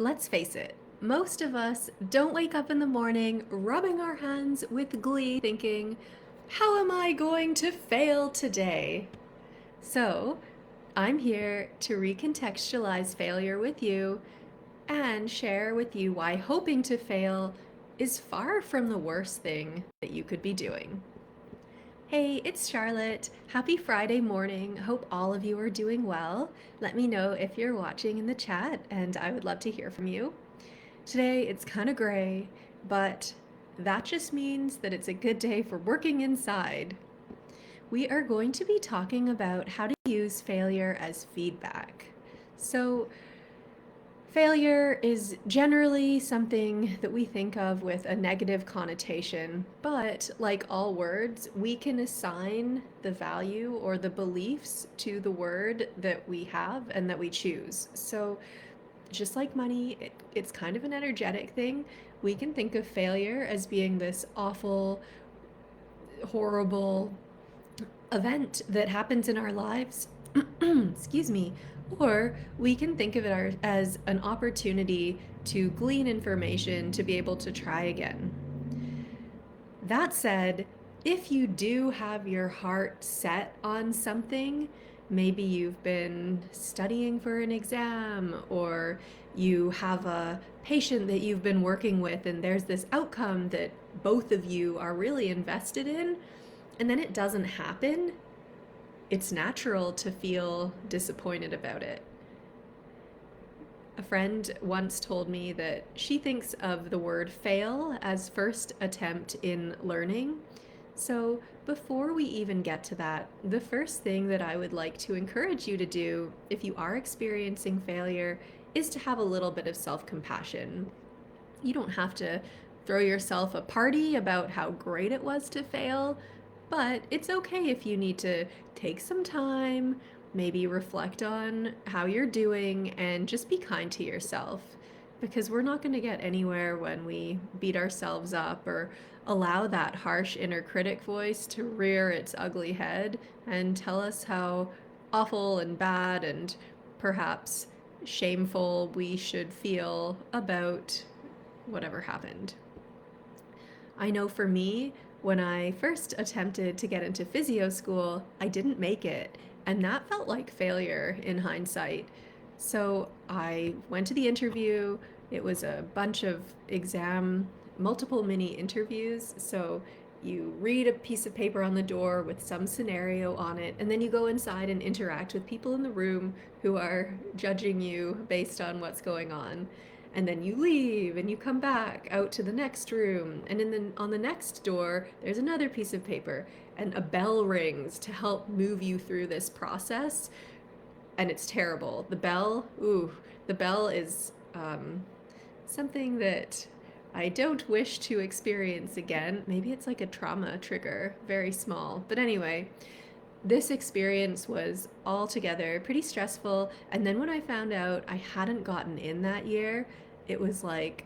Let's face it, most of us don't wake up in the morning rubbing our hands with glee thinking, how am I going to fail today? So, I'm here to recontextualize failure with you and share with you why hoping to fail is far from the worst thing that you could be doing. Hey, it's Charlotte. Happy Friday morning. Hope all of you are doing well. Let me know if you're watching in the chat, and I would love to hear from you. Today it's kind of gray, but that just means that it's a good day for working inside. We are going to be talking about how to use failure as feedback. So, failure is generally something that we think of with a negative connotation, but like all words, we can assign the value or the beliefs to the word that we have and that we choose. So, just like money, it's kind of an energetic thing. We can think of failure as being this awful, horrible event that happens in our lives. Excuse me. Or we can think of it as an opportunity to glean information to be able to try again. That said, if you do have your heart set on something, maybe you've been studying for an exam, or you have a patient that you've been working with, and there's this outcome that both of you are really invested in, and then it doesn't happen, it's natural to feel disappointed about it. A friend once told me that she thinks of the word fail as first attempt in learning. So, before we even get to that, the first thing that I would like to encourage you to do if you are experiencing failure is to have a little bit of self compassion. You don't have to throw yourself a party about how great it was to fail, but it's okay if you need to take some time, maybe reflect on how you're doing, and just be kind to yourself. Because we're not going to get anywhere when we beat ourselves up or allow that harsh inner critic voice to rear its ugly head and tell us how awful and bad and perhaps shameful we should feel about whatever happened. I know for me, when I first attempted to get into physio school, I didn't make it, and that felt like failure in hindsight. So I went to the interview. It was a bunch of multiple mini interviews. So you read a piece of paper on the door with some scenario on it, and then you go inside and interact with people in the room who are judging you based on what's going on. And then you leave and you come back out to the next room, and on the next door there's another piece of paper, and a bell rings to help move you through this process. And it's terrible. The bell is something that I don't wish to experience again. Maybe it's like a trauma trigger, very small. But anyway, this experience was altogether pretty stressful. And then when I found out I hadn't gotten in that year, it was like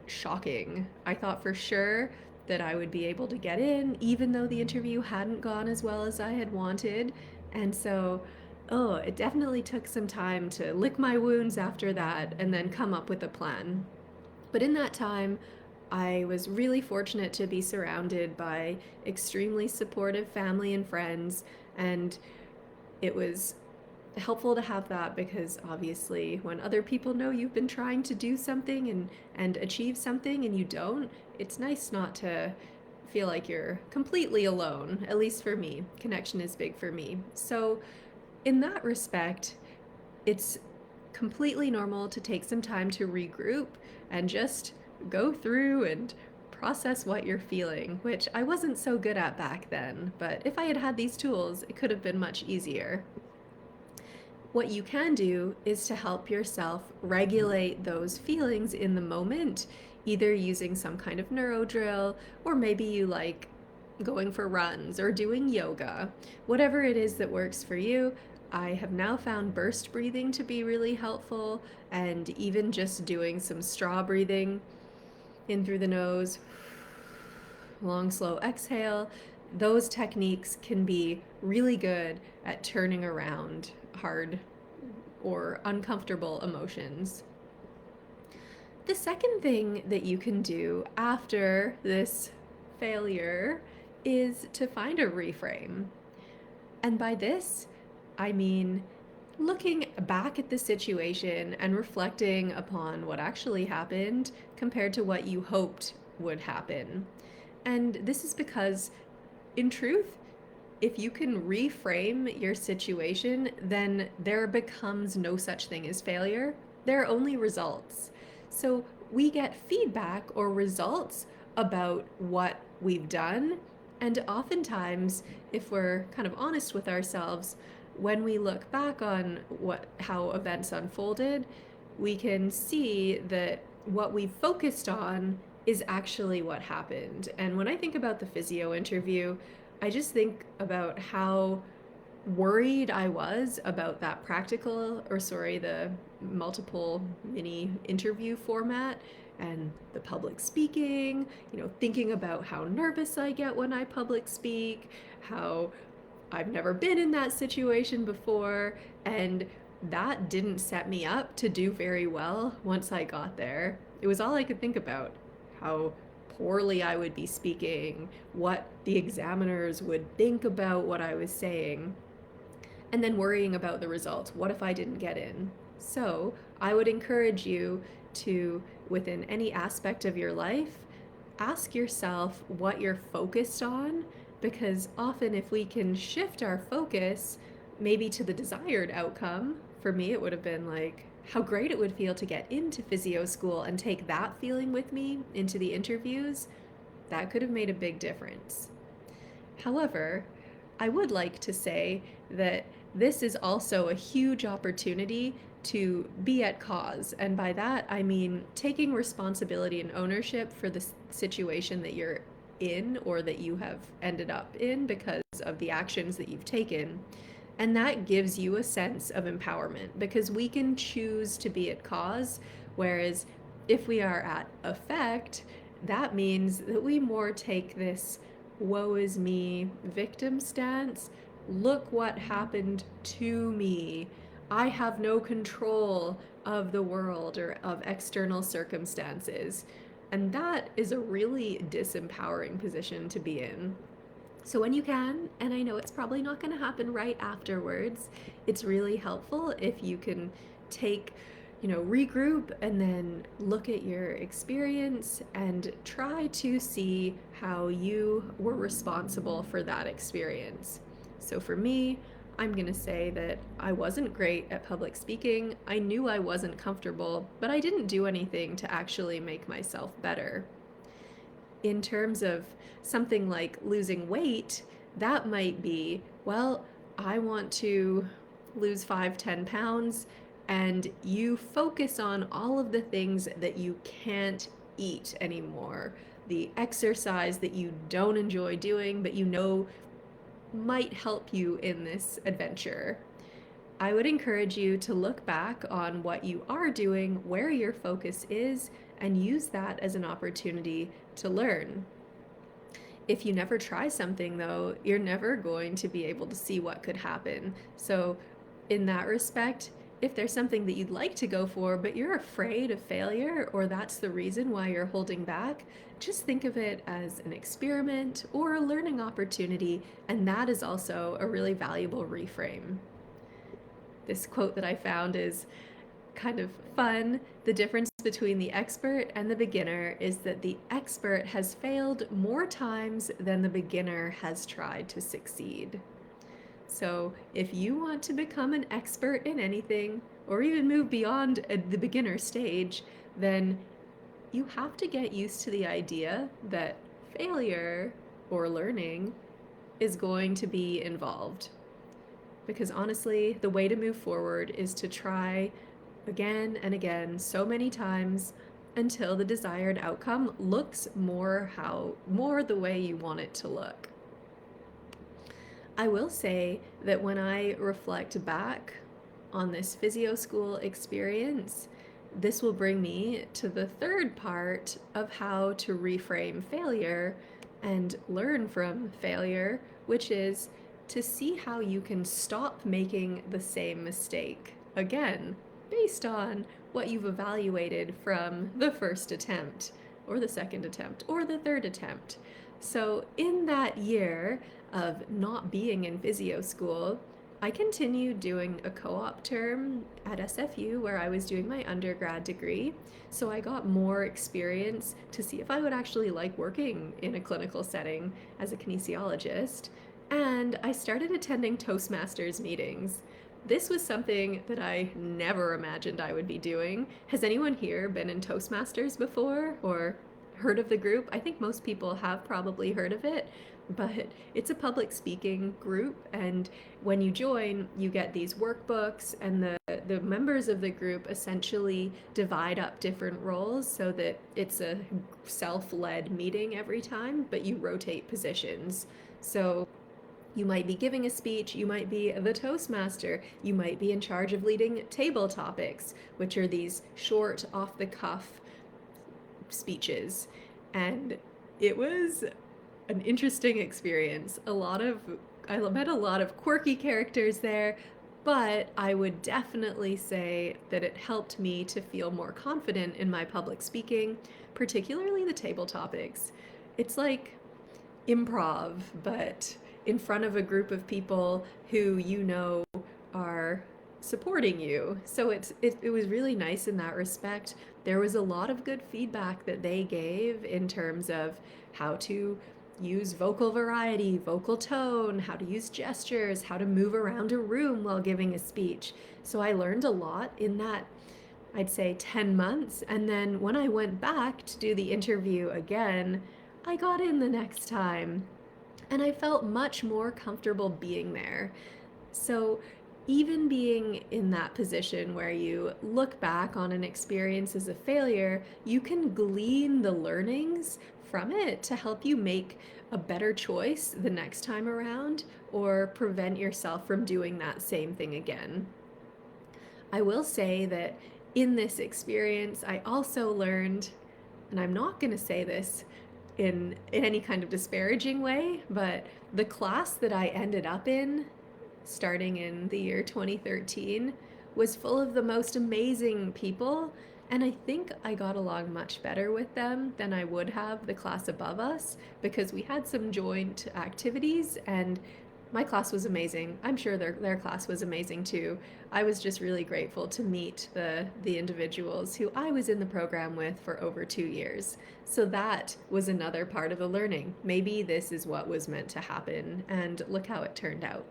shocking. I thought for sure that I would be able to get in, even though the interview hadn't gone as well as I had wanted. And so, oh, it definitely took some time to lick my wounds after that and then come up with a plan. But in that time, I was really fortunate to be surrounded by extremely supportive family and friends, and it was helpful to have that because obviously when other people know you've been trying to do something and achieve something and you don't, it's nice not to feel like you're completely alone. At least for me, connection is big for me. So in that respect, it's completely normal to take some time to regroup and just go through and process what you're feeling, which I wasn't so good at back then, but if I had had these tools, it could have been much easier. What you can do is to help yourself regulate those feelings in the moment, either using some kind of neuro drill, or maybe you like going for runs or doing yoga. Whatever it is that works for you. I have now found burst breathing to be really helpful, and even just doing some straw breathing in through the nose, long, slow exhale. Those techniques can be really good at turning around hard or uncomfortable emotions. The second thing that you can do after this failure is to find a reframe. And by this, I mean looking back at the situation and reflecting upon what actually happened compared to what you hoped would happen. And this is because, in truth, if you can reframe your situation, then there becomes no such thing as failure. There are only results. So we get feedback or results about what we've done. And oftentimes, if we're kind of honest with ourselves, when we look back on how events unfolded, we can see that what we focused on is actually what happened. And when I think about the physio interview, I just think about how worried I was about that the multiple mini interview format and the public speaking, thinking about how nervous I get when I public speak, how I've never been in that situation before, and that didn't set me up to do very well once I got there. It was all I could think about, how poorly I would be speaking, what the examiners would think about what I was saying, and then worrying about the results. What if I didn't get in? So I would encourage you to, within any aspect of your life, ask yourself what you're focused on, because often if we can shift our focus maybe to the desired outcome, for me it would have been like how great it would feel to get into physio school and take that feeling with me into the interviews. That could have made a big difference. However, I would like to say that this is also a huge opportunity to be at cause. And by that, I mean taking responsibility and ownership for the situation that you're in or that you have ended up in because of the actions that you've taken. And that gives you a sense of empowerment because we can choose to be at cause, whereas if we are at effect, that means that we more take this woe is me victim stance. Look what happened to me. I have no control of the world or of external circumstances. And that is a really disempowering position to be in. So when you can, and I know it's probably not going to happen right afterwards, it's really helpful if you can regroup and then look at your experience and try to see how you were responsible for that experience. So for me, I'm going to say that I wasn't great at public speaking. I knew I wasn't comfortable, but I didn't do anything to actually make myself better. In terms of something like losing weight, that might be, well, I want to lose 5-10 pounds, and you focus on all of the things that you can't eat anymore, the exercise that you don't enjoy doing, but might help you in this adventure. I would encourage you to look back on what you are doing, where your focus is, and use that as an opportunity to learn. If you never try something, though, you're never going to be able to see what could happen. So, in that respect, if there's something that you'd like to go for, but you're afraid of failure, or that's the reason why you're holding back, just think of it as an experiment or a learning opportunity, and that is also a really valuable reframe. This quote that I found is kind of fun. The difference between the expert and the beginner is that the expert has failed more times than the beginner has tried to succeed. So if you want to become an expert in anything, or even move beyond the beginner stage, then you have to get used to the idea that failure or learning is going to be involved. Because honestly, the way to move forward is to try again and again so many times until the desired outcome looks more the way you want it to look. I will say that when I reflect back on this physio school experience, this will bring me to the third part of how to reframe failure and learn from failure, which is to see how you can stop making the same mistake again, based on what you've evaluated from the first attempt, or the second attempt, or the third attempt. So, in that year of not being in physio school, I continued doing a co op term at SFU where I was doing my undergrad degree. So, I got more experience to see if I would actually like working in a clinical setting as a kinesiologist. And I started attending Toastmasters meetings. This was something that I never imagined I would be doing. Has anyone here been in Toastmasters before or heard of the group? I think most people have probably heard of it, but it's a public speaking group, and when you join, you get these workbooks, and the members of the group essentially divide up different roles so that it's a self-led meeting every time, but you rotate positions. So you might be giving a speech, you might be the Toastmaster, you might be in charge of leading table topics, which are these short, off the cuff speeches. And it was an interesting experience. I met a lot of quirky characters there, but I would definitely say that it helped me to feel more confident in my public speaking, particularly the table topics. It's like improv, but in front of a group of people who you know are supporting you. So it was really nice in that respect. There was a lot of good feedback that they gave in terms of how to use vocal variety, vocal tone, how to use gestures, how to move around a room while giving a speech. So I learned a lot in that, I'd say 10 months. And then when I went back to do the interview again, I got in the next time. And I felt much more comfortable being there. So even being in that position where you look back on an experience as a failure, you can glean the learnings from it to help you make a better choice the next time around or prevent yourself from doing that same thing again. I will say that in this experience, I also learned, and I'm not going to say this in any kind of disparaging way, but the class that I ended up in starting in the year 2013 was full of the most amazing people, and I think I got along much better with them than I would have the class above us because we had some joint activities, and my class was amazing. I'm sure their class was amazing too. I was just really grateful to meet the individuals who I was in the program with for over 2 years. So that was another part of the learning. Maybe this is what was meant to happen, and look how it turned out.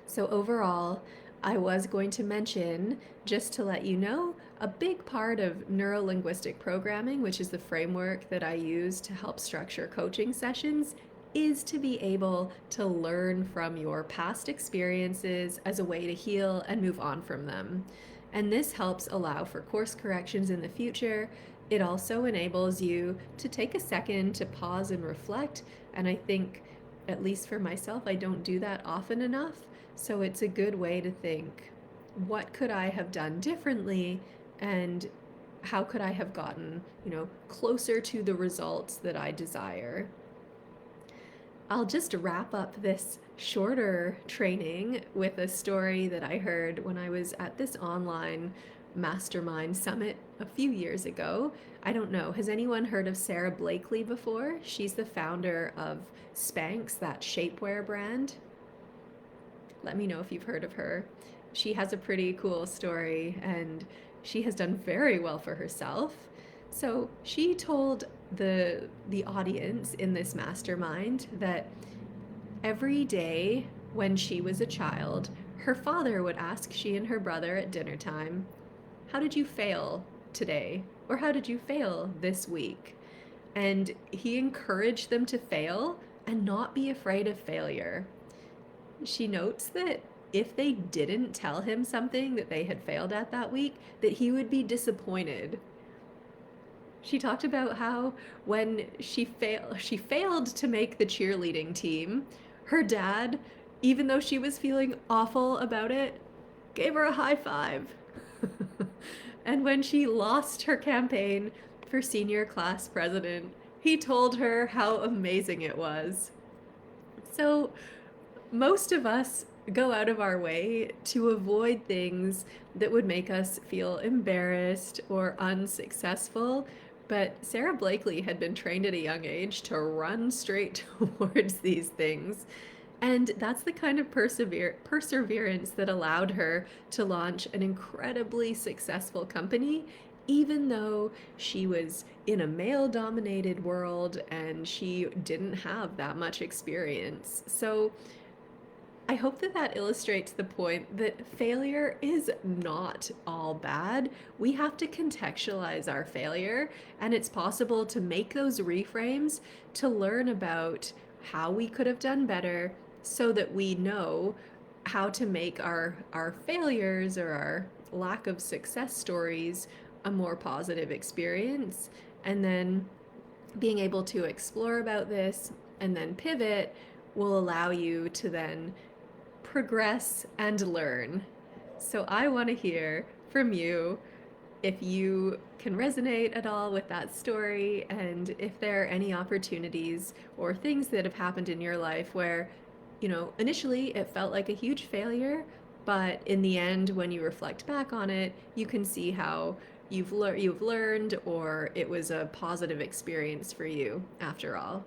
So overall, I was going to mention, just to let you know, a big part of neuro-linguistic programming, which is the framework that I use to help structure coaching sessions, is to be able to learn from your past experiences as a way to heal and move on from them. And this helps allow for course corrections in the future. It also enables you to take a second to pause and reflect. And I think, at least for myself, I don't do that often enough. So it's a good way to think, what could I have done differently? And how could I have gotten, closer to the results that I desire? I'll just wrap up this shorter training with a story that I heard when I was at this online mastermind summit a few years ago. I don't know, has anyone heard of Sarah Blakely before? She's the founder of Spanx, that shapewear brand. Let me know if you've heard of her. She has a pretty cool story, and she has done very well for herself. So she told the audience in this mastermind that every day when she was a child, her father would ask she and her brother at dinner time, "How did you fail today?" Or "How did you fail this week?" And he encouraged them to fail and not be afraid of failure. She notes that if they didn't tell him something that they had failed at that week, that he would be disappointed. She talked about how when she failed to make the cheerleading team, her dad, even though she was feeling awful about it, gave her a high five. And when she lost her campaign for senior class president, he told her how amazing it was. So most of us go out of our way to avoid things that would make us feel embarrassed or unsuccessful. But Sarah Blakely had been trained at a young age to run straight towards these things. And that's the kind of perseverance that allowed her to launch an incredibly successful company, even though she was in a male dominated world and she didn't have that much experience. So I hope that that illustrates the point that failure is not all bad. We have to contextualize our failure, and it's possible to make those reframes to learn about how we could have done better so that we know how to make our failures or our lack of success stories a more positive experience. And then being able to explore about this and then pivot will allow you to then progress and learn. So I want to hear from you if you can resonate at all with that story and if there are any opportunities or things that have happened in your life where, initially it felt like a huge failure, but in the end, when you reflect back on it, you can see how you've learned or it was a positive experience for you after all.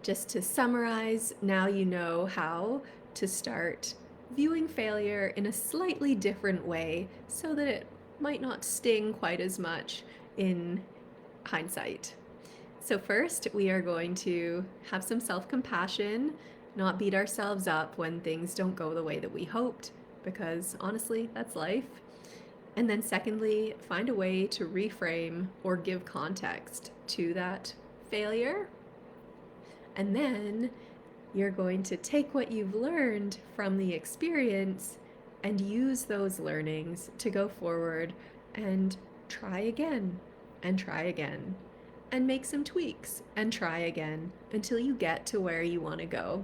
Just to summarize, now you know how to start viewing failure in a slightly different way so that it might not sting quite as much in hindsight. So, first, we are going to have some self compassion, not beat ourselves up when things don't go the way that we hoped, because honestly, that's life. And then, secondly, find a way to reframe or give context to that failure. And then you're going to take what you've learned from the experience and use those learnings to go forward and try again and try again and make some tweaks and try again until you get to where you want to go.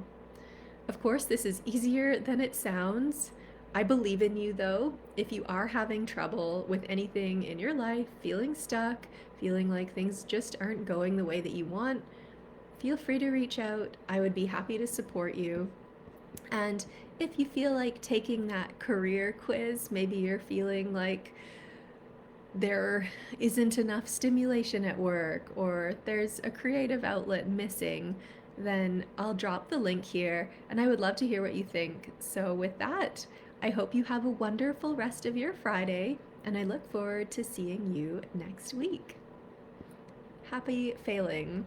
Of course, this is easier than it sounds. I believe in you though. If you are having trouble with anything in your life, feeling stuck, feeling like things just aren't going the way that you want, feel free to reach out. I would be happy to support you. And if you feel like taking that career quiz, maybe you're feeling like there isn't enough stimulation at work or there's a creative outlet missing, then I'll drop the link here and I would love to hear what you think. So, with that, I hope you have a wonderful rest of your Friday and I look forward to seeing you next week. Happy failing.